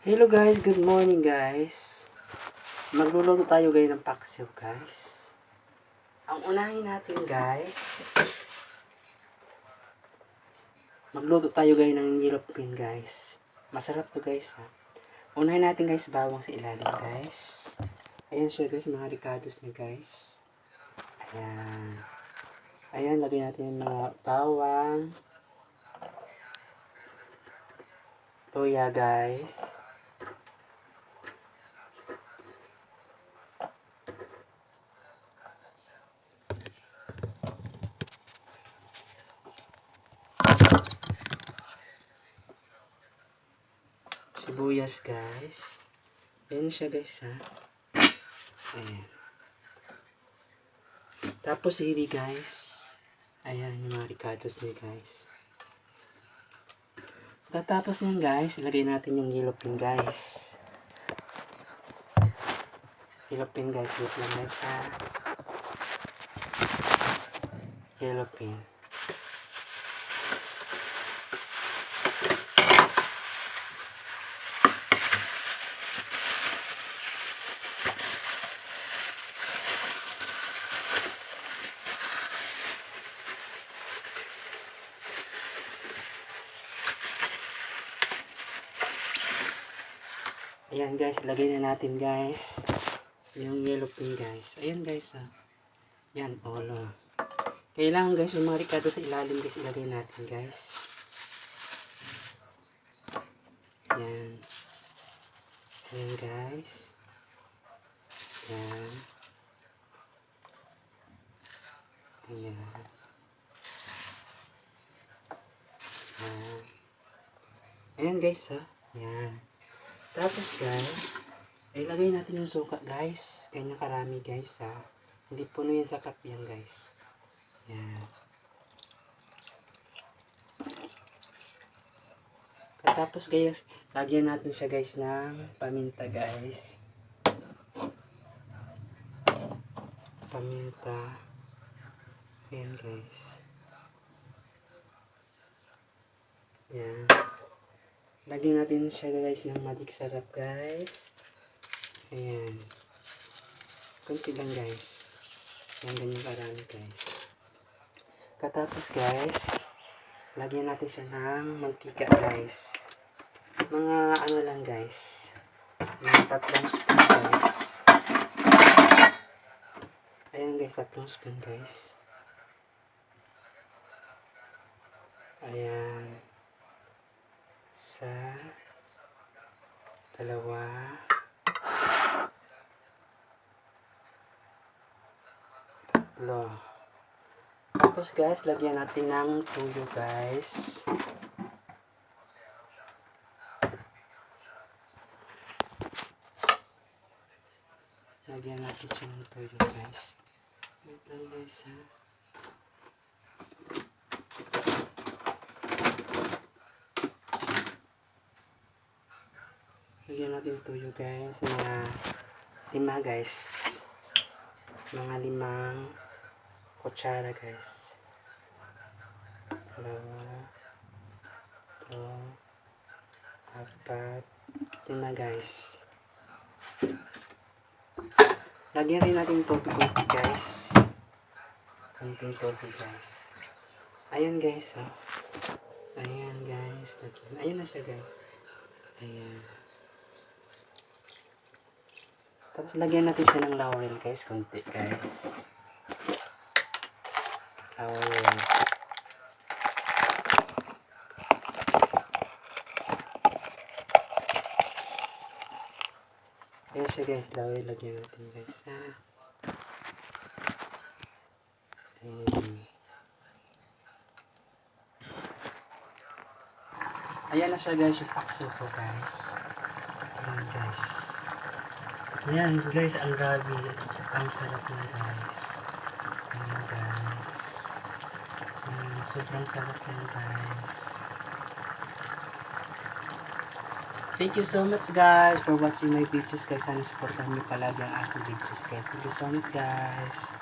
Hello guys, good morning guys. Magluluto tayo guys ng paksiw guys. Ang unahin natin guys, magluto tayo guys ng yellowpin guys. Masarap to guys ha. Unahin natin guys bawang sa ilalim guys. Ayan siya guys, mga ricados niya guys. Ayan. Ayan, lagyan natin yung mga bawang. Luya guys. Sibuyas guys. Ayan siya guys ha. Ayan. Tapos sili guys. Ayan yung mga ricados niya guys. Pagkatapos niyan guys, ilagay natin yung yellowpin guys. Yellowpin guys, wait lang guys ha. Yellowpin. Ayan guys, lagay na natin guys yung yellowpin guys. Ayan guys ha. Yan, olo. Kailangan guys yung mga ricado sa ilalim guys ilagay natin guys. Yan. Ayan guys. Yan. Ayan. Ayan. Ayan guys ha. Yan. Tapos guys, ilagay natin yung suka guys. Ganyan karami guys ha. Hindi puno yan sa cup yan guys. Yan. Tapos guys, lagyan natin siya guys ng paminta guys. Paminta. Ayan guys. Yan. Lagyan natin siya guys ng magic sarap guys. Ayan. Kunti lang guys. Yan, ganyan karami guys. Katapos guys, lagyan natin siya ng mantika guys. Mga ano lang guys. Mga 3 spoon guys. Ayan guys, 3 spoon guys. Ayan. Isa, dalawa, tatlo. Tapos guys, lagyan natin ng tuyo guys. Lagyan natin siya ng tuyo guys. Wait lang guys ha. Lagyan natin tuyo guys. Mga 5 guys. Mga 5 kutsara guys. 2, 3, 4, 5 guys. Lagyan rin natin tubig guys. Konting tubig guys. Ayan guys oh. Ayan guys. Ayan na siya guys. Ayan. Tapos lagyan natin siya ng laurel guys. Konti guys. Laurel. Ayan siya guys. Laurel lagyan natin guys ha. Ayan. Ayan na siya guys. Yung paksiw ko guys. Ayan guys. Ayan guys, ang grabe. Ang sarap na guys. Ayan guys. Sobrang sarap na guys. Thank you so much guys for watching my videos guys. Sana supportan niyo palagi ang aking videos guys. Thank you so much guys.